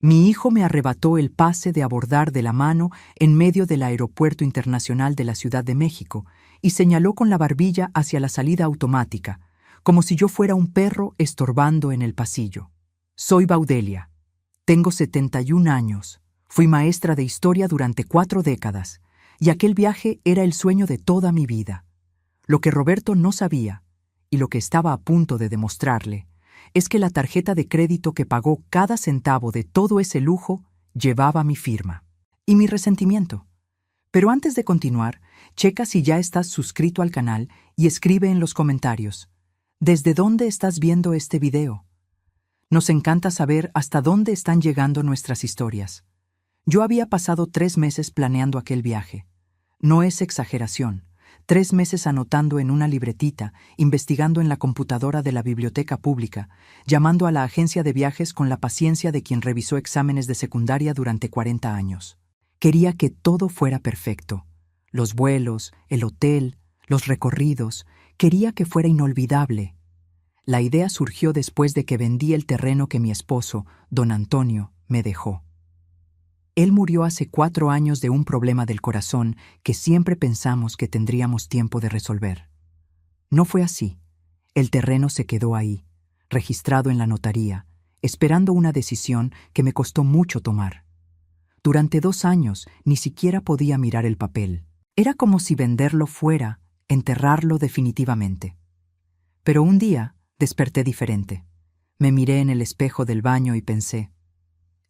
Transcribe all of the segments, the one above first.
Mi hijo me arrebató el pase de abordar de la mano en medio del Aeropuerto Internacional de la Ciudad de México y señaló con la barbilla hacia la salida automática, como si yo fuera un perro estorbando en el pasillo. Soy Baudelia. Tengo 71 años. Fui maestra de historia durante 4 décadas, y aquel viaje era el sueño de toda mi vida. Lo que Roberto no sabía, y lo que estaba a punto de demostrarle, es que la tarjeta de crédito que pagó cada centavo de todo ese lujo llevaba mi firma. Y mi resentimiento. Pero antes de continuar, checa si ya estás suscrito al canal y escribe en los comentarios: ¿desde dónde estás viendo este video? Nos encanta saber hasta dónde están llegando nuestras historias. Yo había pasado 3 meses planeando aquel viaje. No es exageración. 3 meses anotando en una libretita, investigando en la computadora de la biblioteca pública, llamando a la agencia de viajes con la paciencia de quien revisó exámenes de secundaria durante 40 años. Quería que todo fuera perfecto. Los vuelos, el hotel, los recorridos. Quería que fuera inolvidable. La idea surgió después de que vendí el terreno que mi esposo, don Antonio, me dejó. Él murió hace 4 años de un problema del corazón que siempre pensamos que tendríamos tiempo de resolver. No fue así. El terreno se quedó ahí, registrado en la notaría, esperando una decisión que me costó mucho tomar. Durante 2 años ni siquiera podía mirar el papel. Era como si venderlo fuera enterrarlo definitivamente. Pero un día desperté diferente. Me miré en el espejo del baño y pensé: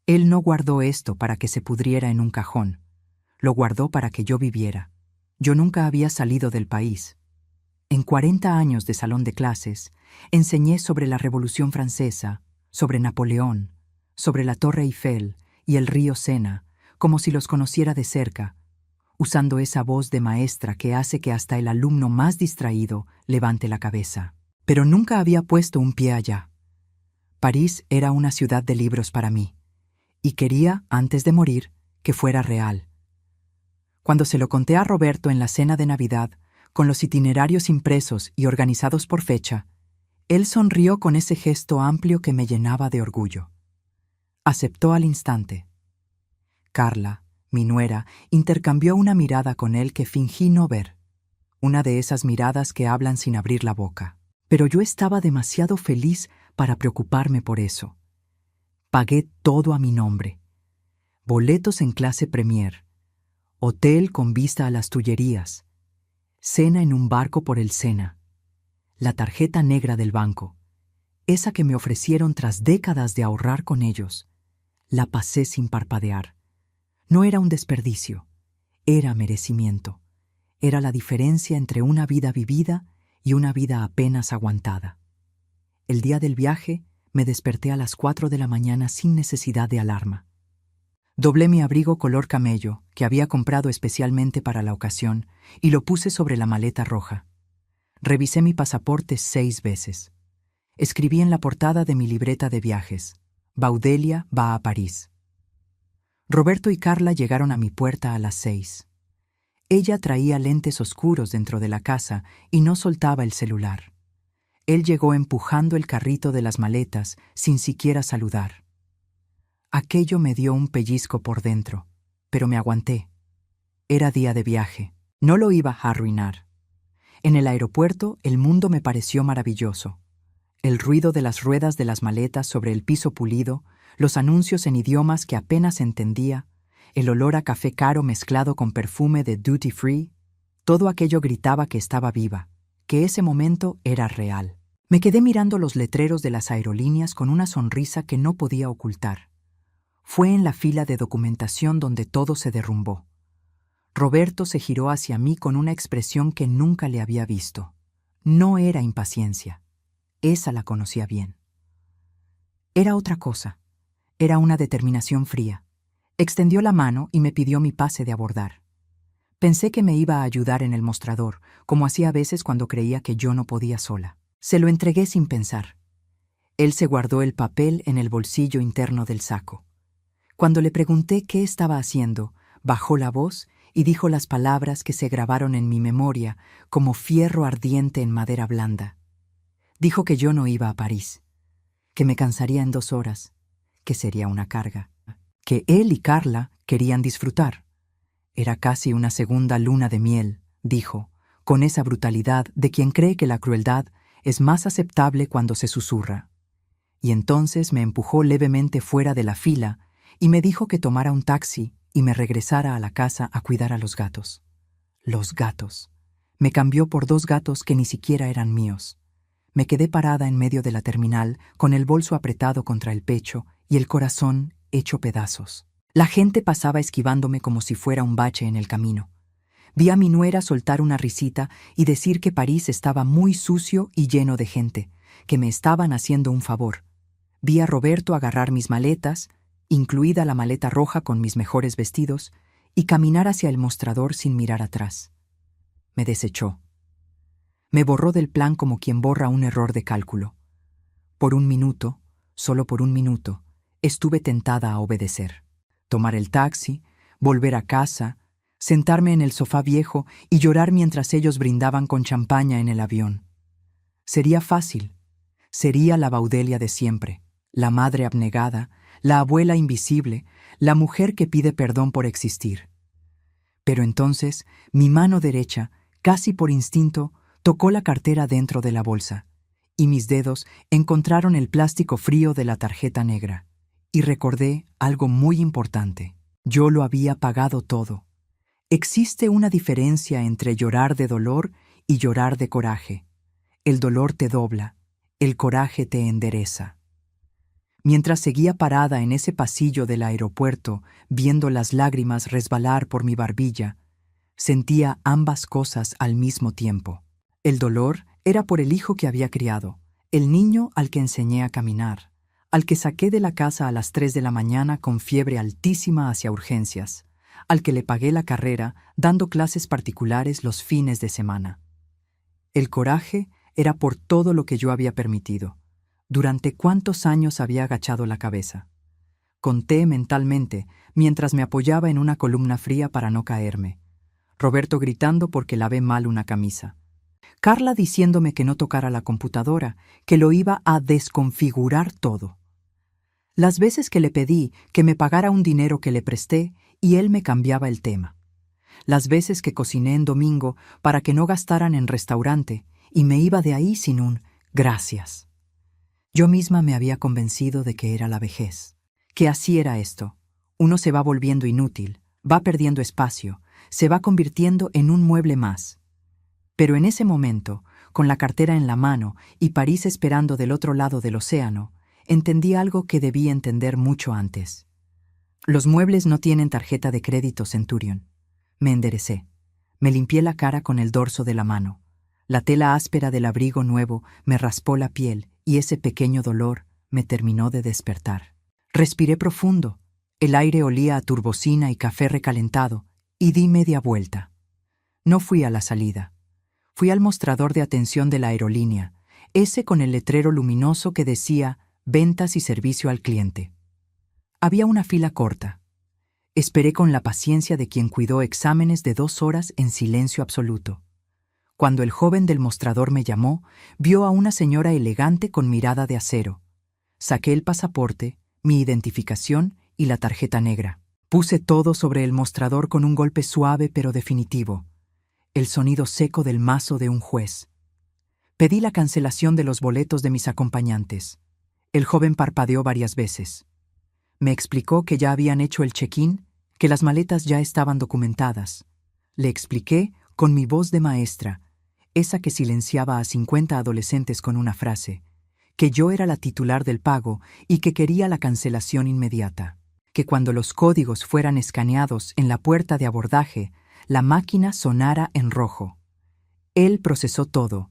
él no guardó esto para que se pudriera en un cajón. Lo guardó para que yo viviera. Yo nunca había salido del país. En 40 años de salón de clases, enseñé sobre la Revolución Francesa, sobre Napoleón, sobre la Torre Eiffel y el río Sena, como si los conociera de cerca, usando esa voz de maestra que hace que hasta el alumno más distraído levante la cabeza. Pero nunca había puesto un pie allá. París era una ciudad de libros para mí. Y quería, antes de morir, que fuera real. Cuando se lo conté a Roberto en la cena de Navidad, con los itinerarios impresos y organizados por fecha, él sonrió con ese gesto amplio que me llenaba de orgullo. Aceptó al instante. Carla, mi nuera, intercambió una mirada con él que fingí no ver, una de esas miradas que hablan sin abrir la boca. Pero yo estaba demasiado feliz para preocuparme por eso. Pagué todo a mi nombre. Boletos en clase Premier, hotel con vista a las Tullerías, cena en un barco por el Sena, la tarjeta negra del banco, esa que me ofrecieron tras décadas de ahorrar con ellos. La pasé sin parpadear. No era un desperdicio, era merecimiento. Era la diferencia entre una vida vivida y una vida apenas aguantada. El día del viaje, me desperté a las 4 de la mañana sin necesidad de alarma. Doblé mi abrigo color camello, que había comprado especialmente para la ocasión, y lo puse sobre la maleta roja. Revisé mi pasaporte 6 veces. Escribí en la portada de mi libreta de viajes: Baudelia va a París. Roberto y Carla llegaron a mi puerta a las 6. Ella traía lentes oscuros dentro de la casa y no soltaba el celular. Él llegó empujando el carrito de las maletas sin siquiera saludar. Aquello me dio un pellizco por dentro, pero me aguanté. Era día de viaje. No lo iba a arruinar. En el aeropuerto el mundo me pareció maravilloso. El ruido de las ruedas de las maletas sobre el piso pulido, los anuncios en idiomas que apenas entendía, el olor a café caro mezclado con perfume de duty free, todo aquello gritaba que estaba viva, que ese momento era real. Me quedé mirando los letreros de las aerolíneas con una sonrisa que no podía ocultar. Fue en la fila de documentación donde todo se derrumbó. Roberto se giró hacia mí con una expresión que nunca le había visto. No era impaciencia. Esa la conocía bien. Era otra cosa. Era una determinación fría. Extendió la mano y me pidió mi pase de abordar. Pensé que me iba a ayudar en el mostrador, como hacía a veces cuando creía que yo no podía sola. Se lo entregué sin pensar. Él se guardó el papel en el bolsillo interno del saco. Cuando le pregunté qué estaba haciendo, bajó la voz y dijo las palabras que se grabaron en mi memoria como fierro ardiente en madera blanda. Dijo que yo no iba a París, que me cansaría en 2 horas, que sería una carga, que él y Carla querían disfrutar. Era casi una segunda luna de miel, dijo, con esa brutalidad de quien cree que la crueldad es más aceptable cuando se susurra. Y entonces me empujó levemente fuera de la fila y me dijo que tomara un taxi y me regresara a la casa a cuidar a los gatos. Los gatos. Me cambió por 2 gatos que ni siquiera eran míos. Me quedé parada en medio de la terminal, con el bolso apretado contra el pecho y el corazón hecho pedazos. La gente pasaba esquivándome como si fuera un bache en el camino. Vi a mi nuera soltar una risita y decir que París estaba muy sucio y lleno de gente, que me estaban haciendo un favor. Vi a Roberto agarrar mis maletas, incluida la maleta roja con mis mejores vestidos, y caminar hacia el mostrador sin mirar atrás. Me desechó. Me borró del plan como quien borra un error de cálculo. Por un minuto, solo por un minuto, estuve tentada a obedecer. Tomar el taxi, volver a casa, sentarme en el sofá viejo y llorar mientras ellos brindaban con champaña en el avión. Sería fácil. Sería la Baudelia de siempre, la madre abnegada, la abuela invisible, la mujer que pide perdón por existir. Pero entonces, mi mano derecha, casi por instinto, tocó la cartera dentro de la bolsa, y mis dedos encontraron el plástico frío de la tarjeta negra. Y recordé algo muy importante. Yo lo había pagado todo. Existe una diferencia entre llorar de dolor y llorar de coraje. El dolor te dobla, el coraje te endereza. Mientras seguía parada en ese pasillo del aeropuerto, viendo las lágrimas resbalar por mi barbilla, sentía ambas cosas al mismo tiempo. El dolor era por el hijo que había criado, el niño al que enseñé a caminar, al que saqué de la casa a las 3 de la mañana con fiebre altísima hacia urgencias, al que le pagué la carrera dando clases particulares los fines de semana. El coraje era por todo lo que yo había permitido. ¿Durante cuántos años había agachado la cabeza? Conté mentalmente mientras me apoyaba en una columna fría para no caerme. Roberto gritando porque lavé mal una camisa. Carla diciéndome que no tocara la computadora, que lo iba a desconfigurar todo. Las veces que le pedí que me pagara un dinero que le presté y él me cambiaba el tema. Las veces que cociné en domingo para que no gastaran en restaurante y me iba de ahí sin un gracias. Yo misma me había convencido de que era la vejez, que así era esto. Uno se va volviendo inútil, va perdiendo espacio, se va convirtiendo en un mueble más. Pero en ese momento, con la cartera en la mano y París esperando del otro lado del océano, entendí algo que debí entender mucho antes. Los muebles no tienen tarjeta de crédito, Centurion. Me enderecé. Me limpié la cara con el dorso de la mano. La tela áspera del abrigo nuevo me raspó la piel y ese pequeño dolor me terminó de despertar. Respiré profundo. El aire olía a turbocina y café recalentado y di media vuelta. No fui a la salida. Fui al mostrador de atención de la aerolínea, ese con el letrero luminoso que decía «Ventas y servicio al cliente». Había una fila corta. Esperé con la paciencia de quien cuidó exámenes de 2 horas en silencio absoluto. Cuando el joven del mostrador me llamó, vio a una señora elegante con mirada de acero. Saqué el pasaporte, mi identificación y la tarjeta negra. Puse todo sobre el mostrador con un golpe suave pero definitivo. El sonido seco del mazo de un juez. Pedí la cancelación de los boletos de mis acompañantes. El joven parpadeó varias veces. Me explicó que ya habían hecho el check-in, que las maletas ya estaban documentadas. Le expliqué, con mi voz de maestra, esa que silenciaba a 50 adolescentes con una frase, que yo era la titular del pago y que quería la cancelación inmediata, que cuando los códigos fueran escaneados en la puerta de abordaje, la máquina sonara en rojo. Él procesó todo.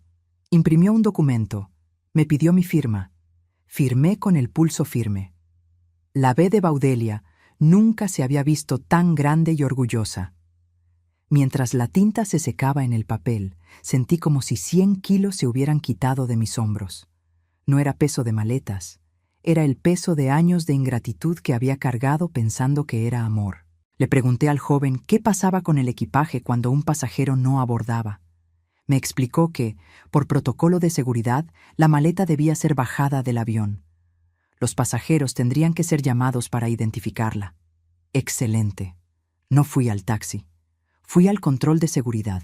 Imprimió un documento. Me pidió mi firma. Firmé con el pulso firme. La B de Baudelia nunca se había visto tan grande y orgullosa. Mientras la tinta se secaba en el papel, sentí como si 100 kilos se hubieran quitado de mis hombros. No era peso de maletas. Era el peso de años de ingratitud que había cargado pensando que era amor. Le pregunté al joven qué pasaba con el equipaje cuando un pasajero no abordaba. Me explicó que, por protocolo de seguridad, la maleta debía ser bajada del avión. Los pasajeros tendrían que ser llamados para identificarla. Excelente. No fui al taxi. Fui al control de seguridad.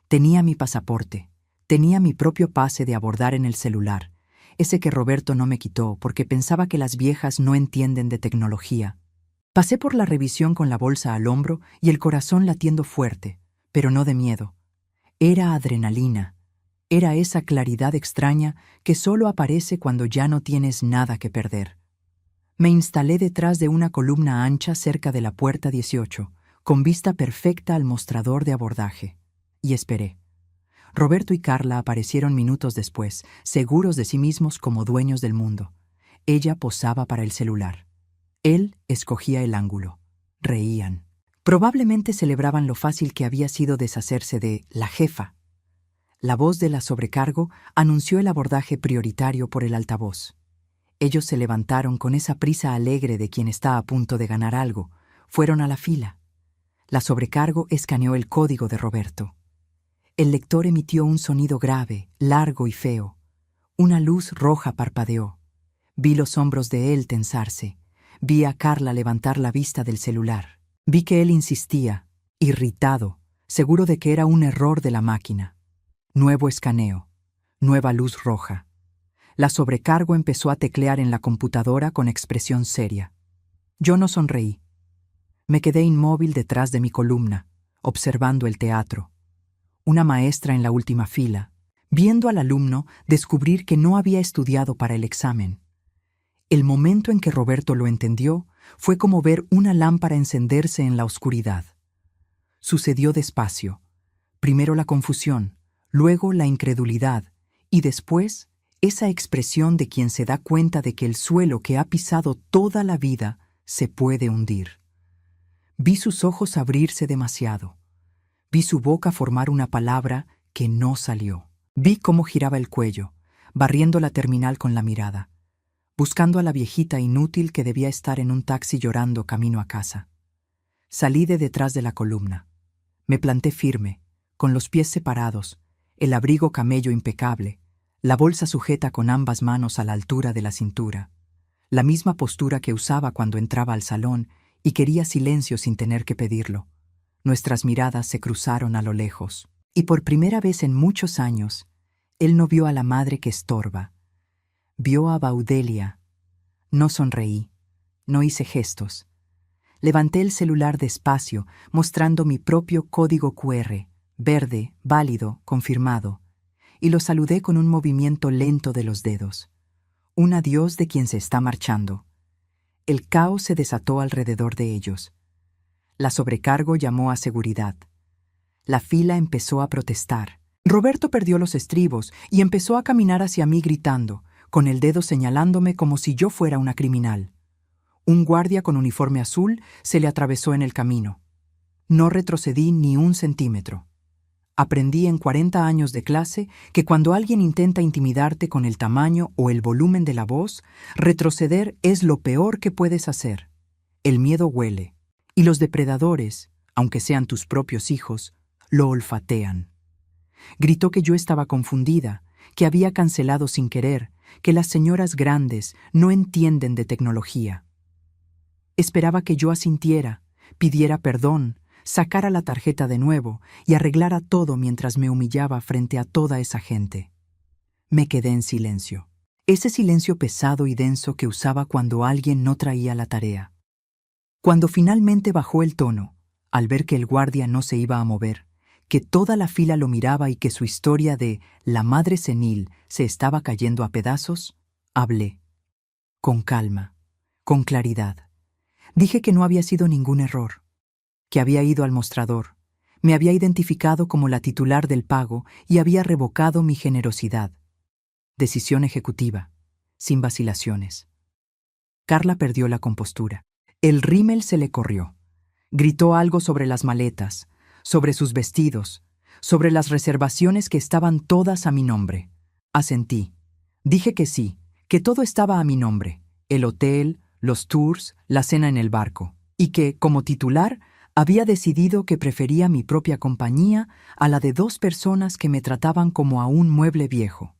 Tenía mi pasaporte. Tenía mi propio pase de abordar en el celular, ese que Roberto no me quitó porque pensaba que las viejas no entienden de tecnología. Pasé por la revisión con la bolsa al hombro y el corazón latiendo fuerte, pero no de miedo. Era adrenalina. Era esa claridad extraña que solo aparece cuando ya no tienes nada que perder. Me instalé detrás de una columna ancha cerca de la puerta 18, con vista perfecta al mostrador de abordaje, y esperé. Roberto y Carla aparecieron minutos después, seguros de sí mismos como dueños del mundo. Ella posaba para el celular. Él escogía el ángulo. Reían. Probablemente celebraban lo fácil que había sido deshacerse de la jefa. La voz de la sobrecargo anunció el abordaje prioritario por el altavoz. Ellos se levantaron con esa prisa alegre de quien está a punto de ganar algo. Fueron a la fila. La sobrecargo escaneó el código de Roberto. El lector emitió un sonido grave, largo y feo. Una luz roja parpadeó. Vi los hombros de él tensarse. Vi a Carla levantar la vista del celular. Vi que él insistía, irritado, seguro de que era un error de la máquina. Nuevo escaneo. Nueva luz roja. La sobrecargo empezó a teclear en la computadora con expresión seria. Yo no sonreí. Me quedé inmóvil detrás de mi columna, observando el teatro. Una maestra en la última fila, viendo al alumno descubrir que no había estudiado para el examen. El momento en que Roberto lo entendió fue como ver una lámpara encenderse en la oscuridad. Sucedió despacio. Primero la confusión, luego la incredulidad, y después esa expresión de quien se da cuenta de que el suelo que ha pisado toda la vida se puede hundir. Vi sus ojos abrirse demasiado. Vi su boca formar una palabra que no salió. Vi cómo giraba el cuello, barriendo la terminal con la mirada, buscando a la viejita inútil que debía estar en un taxi llorando camino a casa. Salí de detrás de la columna. Me planté firme, con los pies separados, el abrigo camello impecable, la bolsa sujeta con ambas manos a la altura de la cintura, la misma postura que usaba cuando entraba al salón y quería silencio sin tener que pedirlo. Nuestras miradas se cruzaron a lo lejos, y por primera vez en muchos años, él no vio a la madre que estorba. Vio a Baudelia. No sonreí, no hice gestos. Levanté el celular despacio, mostrando mi propio código QR, verde, válido, confirmado, y lo saludé con un movimiento lento de los dedos. Un adiós de quien se está marchando. El caos se desató alrededor de ellos. La sobrecargo llamó a seguridad. La fila empezó a protestar. Roberto perdió los estribos y empezó a caminar hacia mí gritando, con el dedo señalándome como si yo fuera una criminal. Un guardia con uniforme azul se le atravesó en el camino. No retrocedí ni un centímetro. Aprendí en 40 años de clase que cuando alguien intenta intimidarte con el tamaño o el volumen de la voz, retroceder es lo peor que puedes hacer. El miedo huele, y los depredadores, aunque sean tus propios hijos, lo olfatean. Gritó que yo estaba confundida, que había cancelado sin querer, que las señoras grandes no entienden de tecnología. Esperaba que yo asintiera, pidiera perdón, sacara la tarjeta de nuevo y arreglara todo mientras me humillaba frente a toda esa gente. Me quedé en silencio. Ese silencio pesado y denso que usaba cuando alguien no traía la tarea. Cuando finalmente bajó el tono, al ver que el guardia no se iba a mover, que toda la fila lo miraba y que su historia de la madre senil se estaba cayendo a pedazos, hablé. Con calma, con claridad. Dije que no había sido ningún error, que había ido al mostrador, me había identificado como la titular del pago y había revocado mi generosidad. Decisión ejecutiva, sin vacilaciones. Carla perdió la compostura. El rímel se le corrió. Gritó algo sobre las maletas, sobre sus vestidos, sobre las reservaciones que estaban todas a mi nombre. Asentí. Dije que sí, que todo estaba a mi nombre, el hotel, los tours, la cena en el barco, y que, como titular, había decidido que prefería mi propia compañía a la de 2 personas que me trataban como a un mueble viejo.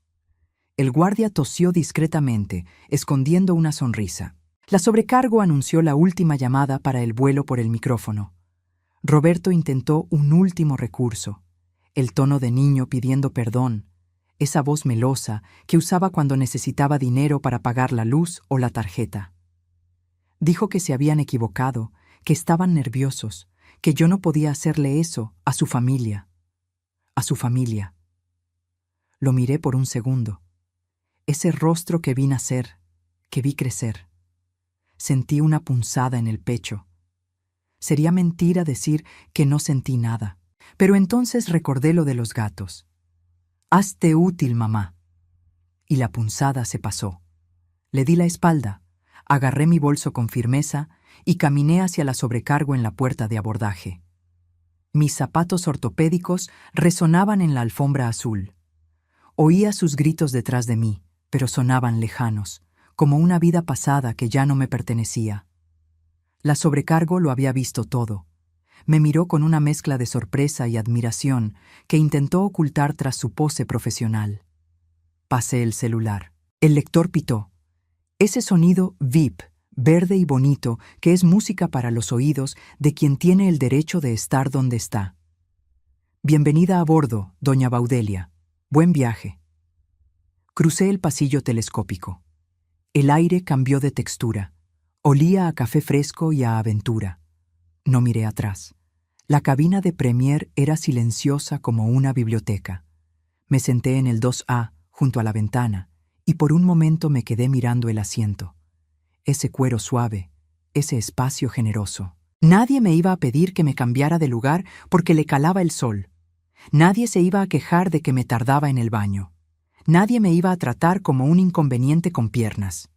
El guardia tosió discretamente, escondiendo una sonrisa. La sobrecargo anunció la última llamada para el vuelo por el micrófono. Roberto intentó un último recurso, el tono de niño pidiendo perdón, esa voz melosa que usaba cuando necesitaba dinero para pagar la luz o la tarjeta. Dijo que se habían equivocado, que estaban nerviosos, que yo no podía hacerle eso a su familia. A su familia. Lo miré por un segundo. Ese rostro que vi nacer, que vi crecer. Sentí una punzada en el pecho. Sería mentira decir que no sentí nada. Pero entonces recordé lo de los gatos. Hazte útil, mamá. Y la punzada se pasó. Le di la espalda, agarré mi bolso con firmeza y caminé hacia la sobrecargo en la puerta de abordaje. Mis zapatos ortopédicos resonaban en la alfombra azul. Oía sus gritos detrás de mí, pero sonaban lejanos, como una vida pasada que ya no me pertenecía. La sobrecargo lo había visto todo. Me miró con una mezcla de sorpresa y admiración que intentó ocultar tras su pose profesional. Pasé el celular. El lector pitó. Ese sonido VIP, verde y bonito, que es música para los oídos de quien tiene el derecho de estar donde está. Bienvenida a bordo, doña Baudelia. Buen viaje. Crucé el pasillo telescópico. El aire cambió de textura. Olía a café fresco y a aventura. No miré atrás. La cabina de Premier era silenciosa como una biblioteca. Me senté en el 2A, junto a la ventana, y por un momento me quedé mirando el asiento. Ese cuero suave, ese espacio generoso. Nadie me iba a pedir que me cambiara de lugar porque le calaba el sol. Nadie se iba a quejar de que me tardaba en el baño. Nadie me iba a tratar como un inconveniente con piernas.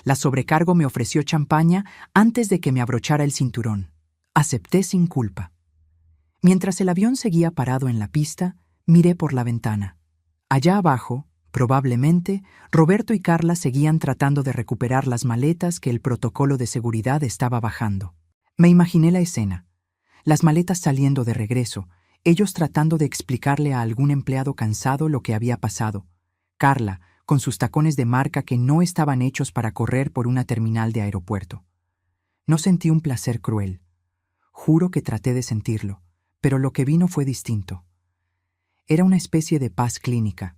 La sobrecargo me ofreció champaña antes de que me abrochara el cinturón. Acepté sin culpa. Mientras el avión seguía parado en la pista, miré por la ventana. Allá abajo, probablemente, Roberto y Carla seguían tratando de recuperar las maletas que el protocolo de seguridad estaba bajando. Me imaginé la escena. Las maletas saliendo de regreso, ellos tratando de explicarle a algún empleado cansado lo que había pasado. Carla, con sus tacones de marca que no estaban hechos para correr por una terminal de aeropuerto. No sentí un placer cruel. Juro que traté de sentirlo, pero lo que vino fue distinto. Era una especie de paz clínica,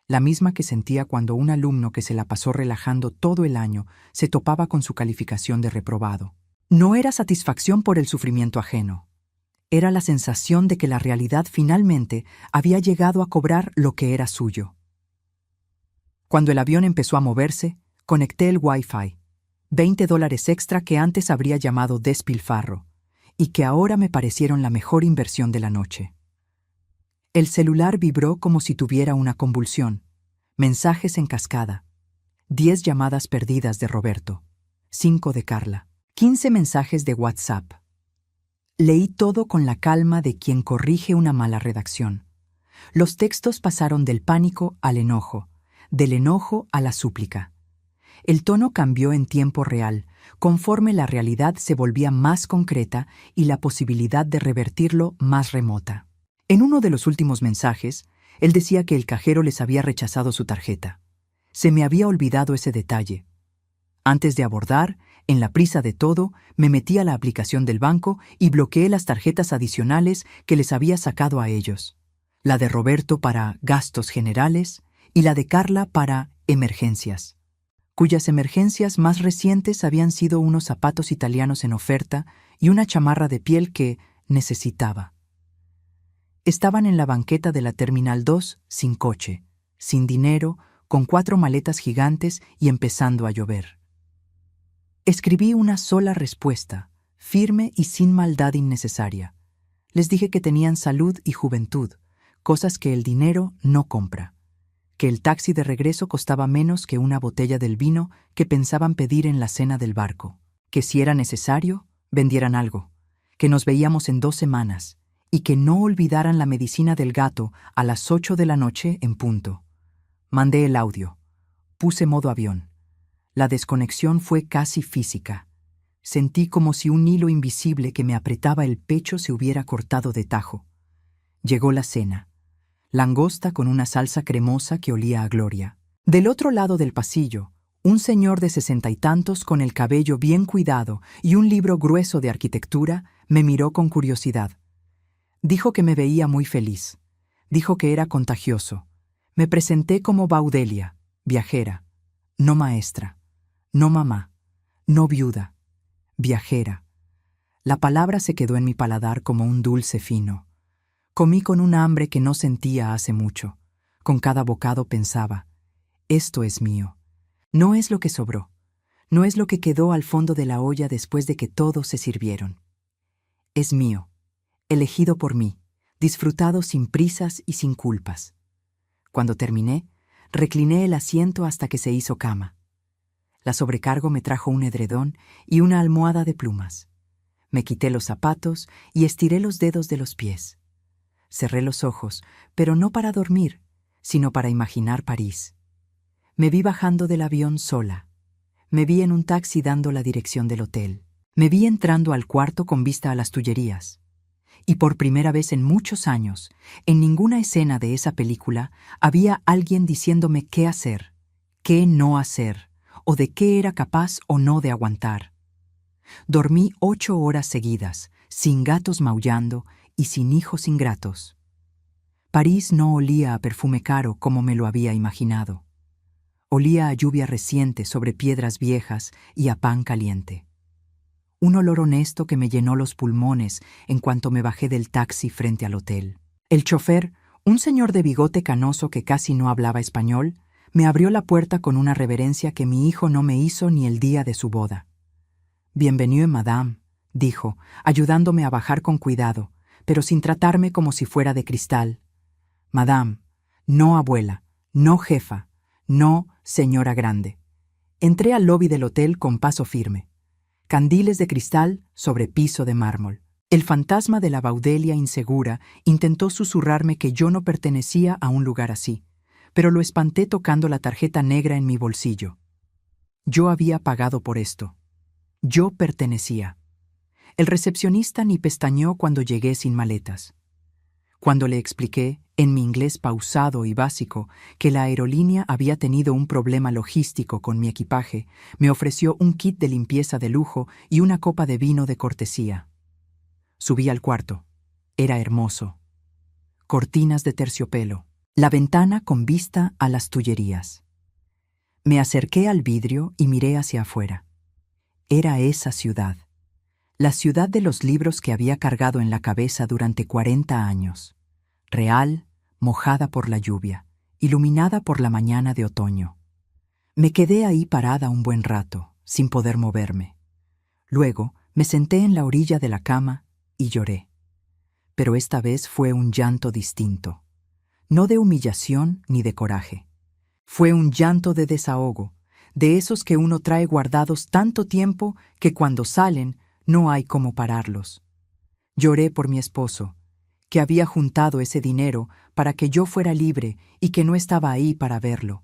la misma que sentía cuando un alumno que se la pasó relajando todo el año se topaba con su calificación de reprobado. No era satisfacción por el sufrimiento ajeno. Era la sensación de que la realidad finalmente había llegado a cobrar lo que era suyo. Cuando el avión empezó a moverse, conecté el Wi-Fi. $20 extra que antes habría llamado despilfarro, y que ahora me parecieron la mejor inversión de la noche. El celular vibró como si tuviera una convulsión. Mensajes en cascada. 10 llamadas perdidas de Roberto. 5 de Carla. 15 mensajes de WhatsApp. Leí todo con la calma de quien corrige una mala redacción. Los textos pasaron del pánico al enojo, del enojo a la súplica. El tono cambió en tiempo real, conforme la realidad se volvía más concreta y la posibilidad de revertirlo más remota. En uno de los últimos mensajes, él decía que el cajero les había rechazado su tarjeta. Se me había olvidado ese detalle. Antes de abordar, en la prisa de todo, me metí a la aplicación del banco y bloqueé las tarjetas adicionales que les había sacado a ellos. La de Roberto para gastos generales y la de Carla para emergencias, cuyas emergencias más recientes habían sido unos zapatos italianos en oferta y una chamarra de piel que necesitaba. Estaban en la banqueta de la Terminal 2, sin coche, sin dinero, con 4 maletas gigantes y empezando a llover. Escribí una sola respuesta, firme y sin maldad innecesaria. Les dije que tenían salud y juventud, cosas que el dinero no compra. Que el taxi de regreso costaba menos que una botella del vino que pensaban pedir en la cena del barco. Que si era necesario, vendieran algo. Que nos veíamos en 2 semanas. Y que no olvidaran la medicina del gato a las 8 de la noche en punto. Mandé el audio. Puse modo avión. La desconexión fue casi física. Sentí como si un hilo invisible que me apretaba el pecho se hubiera cortado de tajo. Llegó la cena. Langosta con una salsa cremosa que olía a gloria. Del otro lado del pasillo, Un señor de 60 y tantos con el cabello bien cuidado y un libro grueso de arquitectura me miró con curiosidad. Dijo que me veía muy feliz. Dijo que era contagioso. Me presenté como Baudelia, viajera, no maestra, no mamá, no viuda, viajera. La palabra se quedó en mi paladar como un dulce fino. Comí con un hambre que no sentía hace mucho. Con cada bocado pensaba, esto es mío. No es lo que sobró. No es lo que quedó al fondo de la olla después de que todos se sirvieron. Es mío, elegido por mí, disfrutado sin prisas y sin culpas. Cuando terminé, recliné el asiento hasta que se hizo cama. La sobrecargo me trajo un edredón y una almohada de plumas. Me quité los zapatos y estiré los dedos de los pies. Cerré los ojos, pero no para dormir, sino para imaginar París. Me vi bajando del avión sola. Me vi en un taxi dando la dirección del hotel. Me vi entrando al cuarto con vista a las Tullerías. Y por primera vez en muchos años, en ninguna escena de esa película había alguien diciéndome qué hacer, qué no hacer, o de qué era capaz o no de aguantar. Dormí 8 horas seguidas, sin gatos maullando y sin hijos ingratos. París no olía a perfume caro como me lo había imaginado. Olía a lluvia reciente sobre piedras viejas y a pan caliente. Un olor honesto que me llenó los pulmones en cuanto me bajé del taxi frente al hotel. El chofer, un señor de bigote canoso que casi no hablaba español, me abrió la puerta con una reverencia que mi hijo no me hizo ni el día de su boda. «Bienvenue, madame», dijo, ayudándome a bajar con cuidado, pero sin tratarme como si fuera de cristal. «Madame, no abuela, no jefa, no señora grande». Entré al lobby del hotel con paso firme. Candiles de cristal sobre piso de mármol. El fantasma de la Baudelia insegura intentó susurrarme que yo no pertenecía a un lugar así, pero lo espanté tocando la tarjeta negra en mi bolsillo. Yo había pagado por esto. Yo pertenecía. El recepcionista ni pestañeó cuando llegué sin maletas. Cuando le expliqué, en mi inglés pausado y básico, que la aerolínea había tenido un problema logístico con mi equipaje, me ofreció un kit de limpieza de lujo y una copa de vino de cortesía. Subí al cuarto. Era hermoso. Cortinas de terciopelo. La ventana con vista a las Tullerías. Me acerqué al vidrio y miré hacia afuera. Era esa ciudad. La ciudad de los libros que había cargado en la cabeza durante 40 años. Real, mojada por la lluvia, iluminada por la mañana de otoño. Me quedé ahí parada un buen rato, sin poder moverme. Luego me senté en la orilla de la cama y lloré. Pero esta vez fue un llanto distinto. No de humillación ni de coraje. Fue un llanto de desahogo, de esos que uno trae guardados tanto tiempo que cuando salen no hay cómo pararlos. Lloré por mi esposo, que había juntado ese dinero para que yo fuera libre y que no estaba ahí para verlo.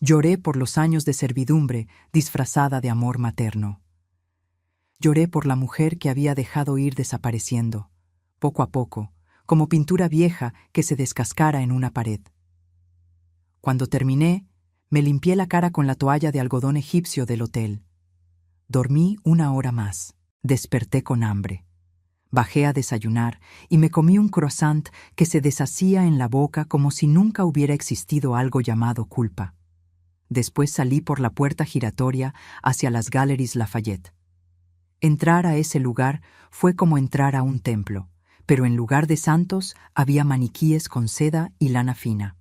Lloré por los años de servidumbre disfrazada de amor materno. Lloré por la mujer que había dejado ir desapareciendo, poco a poco, como pintura vieja que se descascara en una pared. Cuando terminé, me limpié la cara con la toalla de algodón egipcio del hotel. Dormí 1 hora más. Desperté con hambre. Bajé a desayunar y me comí un croissant que se deshacía en la boca como si nunca hubiera existido algo llamado culpa. Después salí por la puerta giratoria hacia las Galeries Lafayette. Entrar a ese lugar fue como entrar a un templo, pero en lugar de santos había maniquíes con seda y lana fina.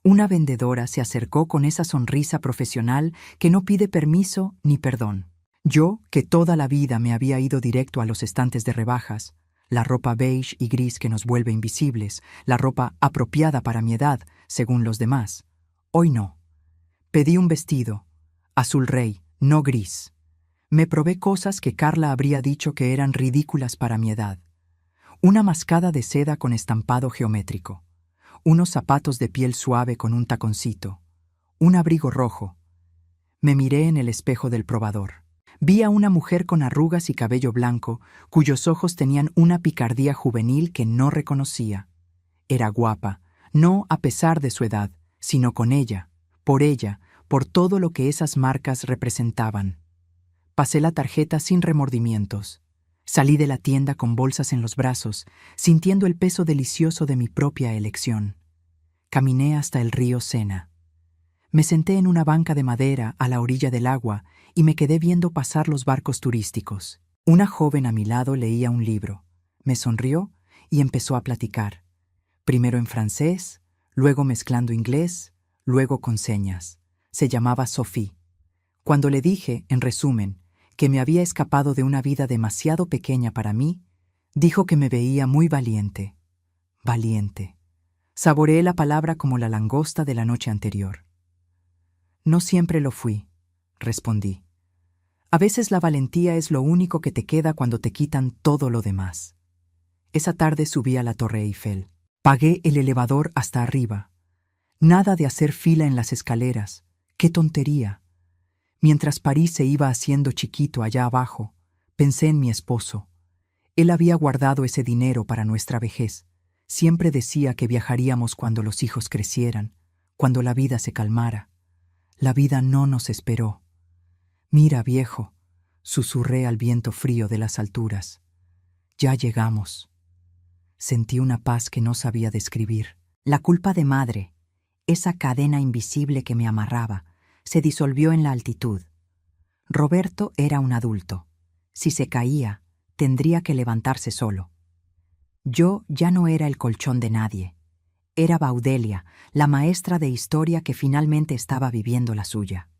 Una vendedora se acercó con esa sonrisa profesional que no pide permiso ni perdón. Yo, que toda la vida me había ido directo a los estantes de rebajas, la ropa beige y gris que nos vuelve invisibles, la ropa apropiada para mi edad, según los demás. Hoy no. Pedí un vestido, azul rey, no gris. Me probé cosas que Carla habría dicho que eran ridículas para mi edad. Una mascada de seda con estampado geométrico, unos zapatos de piel suave con un taconcito, un abrigo rojo. Me miré en el espejo del probador. Vi a una mujer con arrugas y cabello blanco, cuyos ojos tenían una picardía juvenil que no reconocía. Era guapa, no a pesar de su edad, sino con ella, por todo lo que esas marcas representaban. Pasé la tarjeta sin remordimientos. Salí de la tienda con bolsas en los brazos, sintiendo el peso delicioso de mi propia elección. Caminé hasta el río Sena. Me senté en una banca de madera a la orilla del agua y me quedé viendo pasar los barcos turísticos. Una joven a mi lado leía un libro. Me sonrió y empezó a platicar. Primero en francés, luego mezclando inglés, luego con señas. Se llamaba Sophie. Cuando le dije, en resumen, que me había escapado de una vida demasiado pequeña para mí, dijo que me veía muy valiente. Valiente. Saboreé la palabra como la langosta de la noche anterior. No siempre lo fui, respondí. A veces la valentía es lo único que te queda cuando te quitan todo lo demás. Esa tarde subí a la Torre Eiffel. Pagué el elevador hasta arriba. Nada de hacer fila en las escaleras. ¡Qué tontería! Mientras París se iba haciendo chiquito allá abajo, pensé en mi esposo. Él había guardado ese dinero para nuestra vejez. Siempre decía que viajaríamos cuando los hijos crecieran, cuando la vida se calmara. La vida no nos esperó. Mira, viejo, susurré al viento frío de las alturas. Ya llegamos. Sentí una paz que no sabía describir. La culpa de madre, esa cadena invisible que me amarraba, se disolvió en la altitud. Roberto era un adulto. Si se caía, tendría que levantarse solo. Yo ya no era el colchón de nadie. Era Baudelia, la maestra de historia que finalmente estaba viviendo la suya.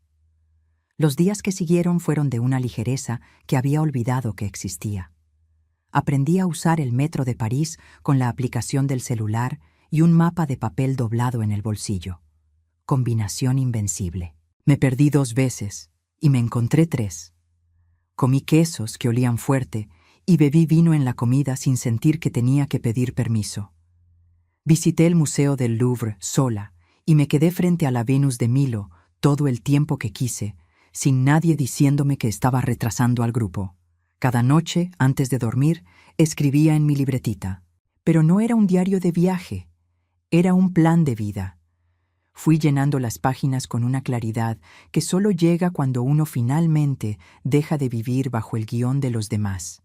Los días que siguieron fueron de una ligereza que había olvidado que existía. Aprendí a usar el metro de París con la aplicación del celular y un mapa de papel doblado en el bolsillo. Combinación invencible. Me perdí 2 veces y me encontré 3. Comí quesos que olían fuerte y bebí vino en la comida sin sentir que tenía que pedir permiso. Visité el Museo del Louvre sola y me quedé frente a la Venus de Milo todo el tiempo que quise, sin nadie diciéndome que estaba retrasando al grupo. Cada noche, antes de dormir, escribía en mi libretita. Pero no era un diario de viaje, era un plan de vida. Fui llenando las páginas con una claridad que solo llega cuando uno finalmente deja de vivir bajo el guión de los demás.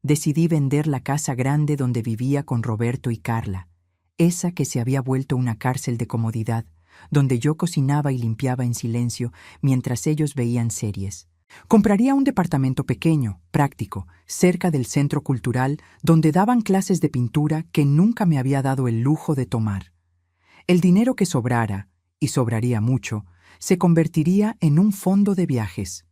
Decidí vender la casa grande donde vivía con Roberto y Carla, esa que se había vuelto una cárcel de comodidad, donde yo cocinaba y limpiaba en silencio mientras ellos veían series. Compraría un departamento pequeño, práctico, cerca del centro cultural, donde daban clases de pintura que nunca me había dado el lujo de tomar. El dinero que sobrara, y sobraría mucho, se convertiría en un fondo de viajes.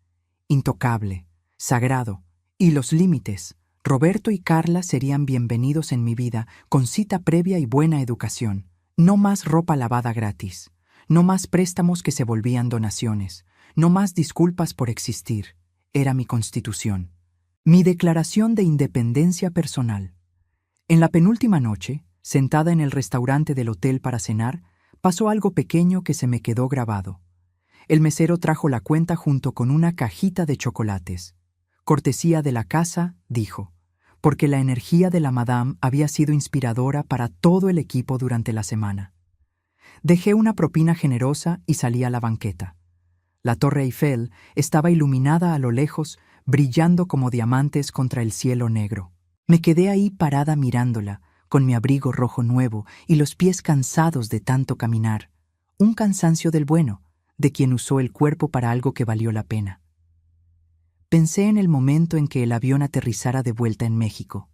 Intocable, sagrado, y los límites. Roberto y Carla serían bienvenidos en mi vida con cita previa y buena educación. No más ropa lavada gratis. No más préstamos que se volvían donaciones. No más disculpas por existir. Era mi constitución. Mi declaración de independencia personal. En la penúltima noche, sentada en el restaurante del hotel para cenar, pasó algo pequeño que se me quedó grabado. El mesero trajo la cuenta junto con una cajita de chocolates. Cortesía de la casa, dijo, porque la energía de la madame había sido inspiradora para todo el equipo durante la semana. Dejé una propina generosa y salí a la banqueta. La Torre Eiffel estaba iluminada a lo lejos, brillando como diamantes contra el cielo negro. Me quedé ahí parada mirándola, con mi abrigo rojo nuevo y los pies cansados de tanto caminar. Un cansancio del bueno, de quien usó el cuerpo para algo que valió la pena. Pensé en el momento en que el avión aterrizara de vuelta en México.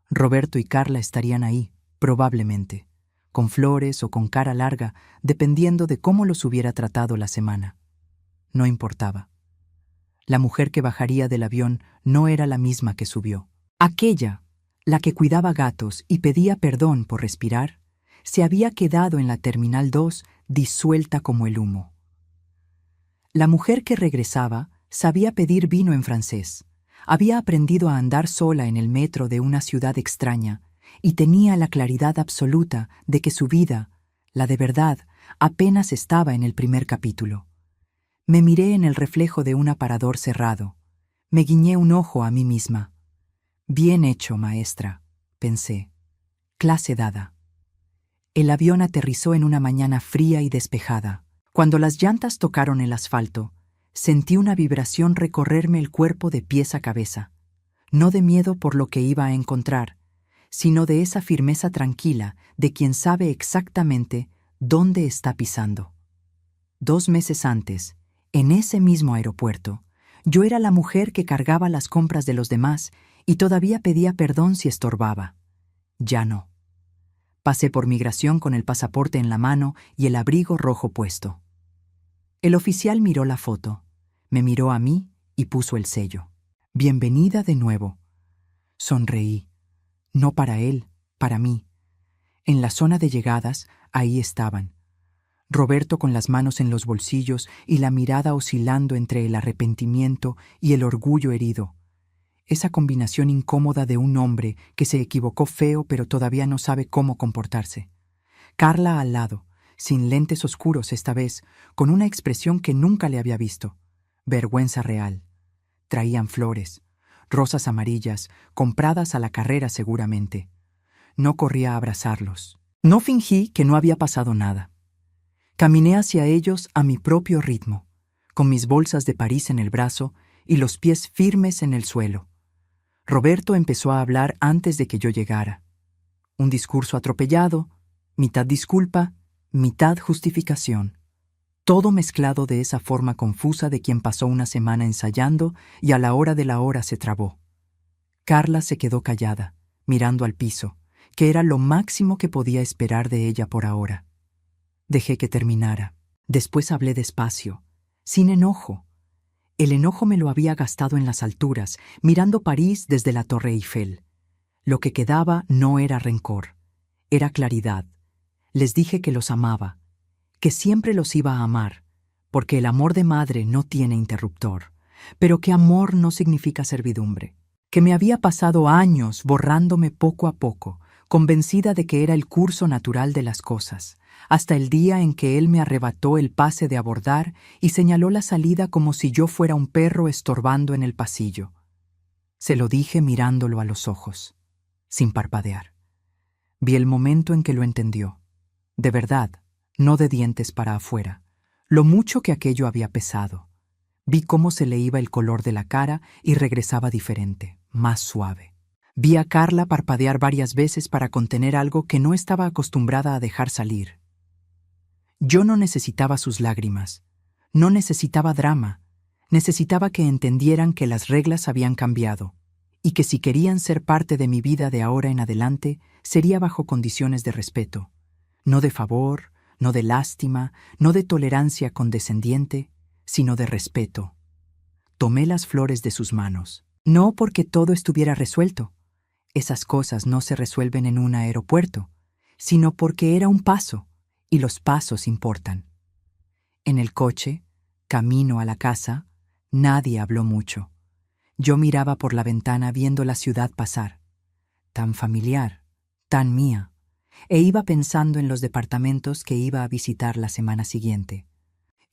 Roberto y Carla estarían ahí, probablemente, con flores o con cara larga, dependiendo de cómo los hubiera tratado la semana. No importaba. La mujer que bajaría del avión no era la misma que subió. Aquella, la que cuidaba gatos y pedía perdón por respirar, se había quedado en la Terminal 2 disuelta como el humo. La mujer que regresaba sabía pedir vino en francés, había aprendido a andar sola en el metro de una ciudad extraña y tenía la claridad absoluta de que su vida, la de verdad, apenas estaba en el primer capítulo. Me miré en el reflejo de un aparador cerrado. Me guiñé un ojo a mí misma. Bien hecho, maestra, pensé. Clase dada. El avión aterrizó en una mañana fría y despejada. Cuando las llantas tocaron el asfalto, sentí una vibración recorrerme el cuerpo de pies a cabeza, no de miedo por lo que iba a encontrar, sino de esa firmeza tranquila de quien sabe exactamente dónde está pisando. 2 meses antes, en ese mismo aeropuerto, yo era la mujer que cargaba las compras de los demás y todavía pedía perdón si estorbaba. Ya no. Pasé por migración con el pasaporte en la mano y el abrigo rojo puesto. El oficial miró la foto, me miró a mí y puso el sello. Bienvenida de nuevo. Sonreí. No para él, para mí. En la zona de llegadas, ahí estaban. Roberto con las manos en los bolsillos y la mirada oscilando entre el arrepentimiento y el orgullo herido. Esa combinación incómoda de un hombre que se equivocó feo pero todavía no sabe cómo comportarse. Carla al lado, sin lentes oscuros esta vez, con una expresión que nunca le había visto. Vergüenza real. Traían flores, rosas amarillas, compradas a la carrera seguramente. No corría a abrazarlos. No fingí que no había pasado nada. Caminé hacia ellos a mi propio ritmo, con mis bolsas de París en el brazo y los pies firmes en el suelo. Roberto empezó a hablar antes de que yo llegara. Un discurso atropellado, mitad disculpa, mitad justificación. Todo mezclado de esa forma confusa de quien pasó una semana ensayando y a la hora de la hora se trabó. Carla se quedó callada, mirando al piso, que era lo máximo que podía esperar de ella por ahora. Dejé que terminara. Después hablé despacio, sin enojo. El enojo me lo había gastado en las alturas, mirando París desde la Torre Eiffel. Lo que quedaba no era rencor, era claridad. Les dije que los amaba, que siempre los iba a amar, porque el amor de madre no tiene interruptor, pero que amor no significa servidumbre, que me había pasado años borrándome poco a poco, convencida de que era el curso natural de las cosas, hasta el día en que él me arrebató el pase de abordar y señaló la salida como si yo fuera un perro estorbando en el pasillo. Se lo dije mirándolo a los ojos, sin parpadear. Vi el momento en que lo entendió. De verdad, no de dientes para afuera, lo mucho que aquello había pesado. Vi cómo se le iba el color de la cara y regresaba diferente, más suave. Vi a Carla parpadear varias veces para contener algo que no estaba acostumbrada a dejar salir. Yo no necesitaba sus lágrimas, no necesitaba drama, necesitaba que entendieran que las reglas habían cambiado y que si querían ser parte de mi vida de ahora en adelante, sería bajo condiciones de respeto, no de favor, no de lástima, no de tolerancia condescendiente, sino de respeto. Tomé las flores de sus manos, no porque todo estuviera resuelto. Esas cosas no se resuelven en un aeropuerto, sino porque era un paso, y los pasos importan. En el coche, camino a la casa, nadie habló mucho. Yo miraba por la ventana viendo la ciudad pasar, tan familiar, tan mía, e iba pensando en los departamentos que iba a visitar la semana siguiente,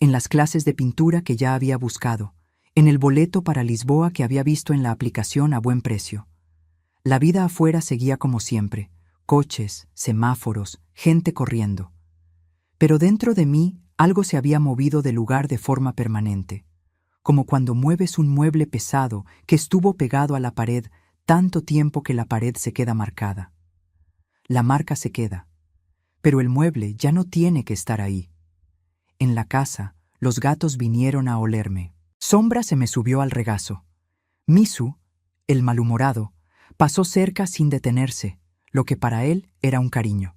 en las clases de pintura que ya había buscado, en el boleto para Lisboa que había visto en la aplicación a buen precio. La vida afuera seguía como siempre, coches, semáforos, gente corriendo. Pero dentro de mí algo se había movido de lugar de forma permanente, como cuando mueves un mueble pesado que estuvo pegado a la pared tanto tiempo que la pared se queda marcada. La marca se queda, pero el mueble ya no tiene que estar ahí. En la casa, los gatos vinieron a olerme. Sombra se me subió al regazo. Misu, el malhumorado, pasó cerca sin detenerse, lo que para él era un cariño.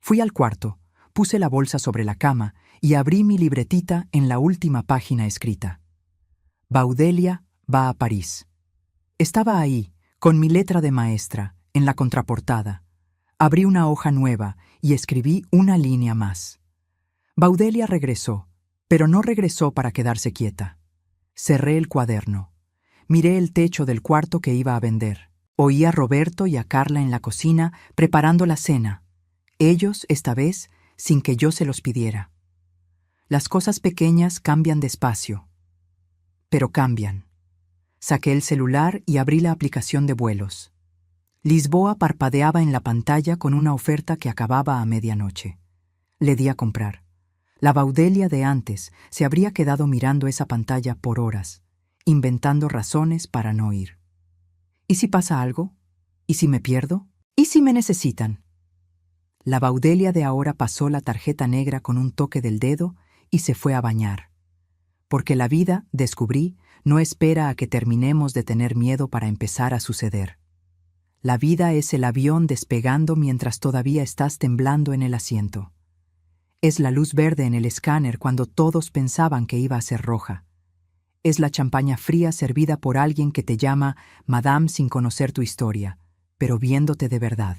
Fui al cuarto, puse la bolsa sobre la cama y abrí mi libretita en la última página escrita. Baudelia va a París. Estaba ahí, con mi letra de maestra, en la contraportada. Abrí una hoja nueva y escribí una línea más. Baudelia regresó, pero no regresó para quedarse quieta. Cerré el cuaderno. Miré el techo del cuarto que iba a vender. Oí a Roberto y a Carla en la cocina preparando la cena. Ellos, esta vez, sin que yo se los pidiera. Las cosas pequeñas cambian despacio, pero cambian. Saqué el celular y abrí la aplicación de vuelos. Lisboa parpadeaba en la pantalla con una oferta que acababa a medianoche. Le di a comprar. La Baudelia de antes se habría quedado mirando esa pantalla por horas, inventando razones para no ir. ¿Y si pasa algo? ¿Y si me pierdo? ¿Y si me necesitan? La Baudelia de ahora pasó la tarjeta negra con un toque del dedo y se fue a bañar. Porque la vida, descubrí, no espera a que terminemos de tener miedo para empezar a suceder. La vida es el avión despegando mientras todavía estás temblando en el asiento. Es la luz verde en el escáner cuando todos pensaban que iba a ser roja. Es la champaña fría servida por alguien que te llama Madame sin conocer tu historia, pero viéndote de verdad.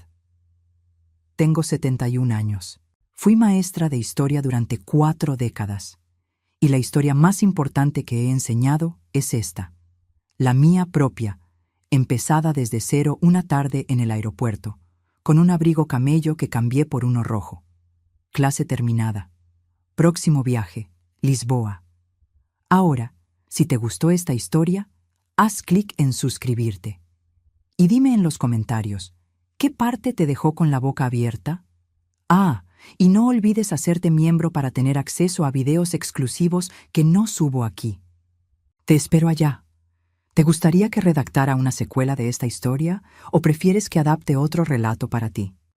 Tengo 71 años. Fui maestra de historia durante 4 décadas. Y la historia más importante que he enseñado es esta. La mía propia, empezada desde cero una tarde en el aeropuerto, con un abrigo camello que cambié por uno rojo. Clase terminada. Próximo viaje, Lisboa. Ahora, si te gustó esta historia, haz clic en suscribirte. Y dime en los comentarios, ¿qué parte te dejó con la boca abierta? Y no olvides hacerte miembro para tener acceso a videos exclusivos que no subo aquí. Te espero allá. ¿Te gustaría que redactara una secuela de esta historia o prefieres que adapte otro relato para ti?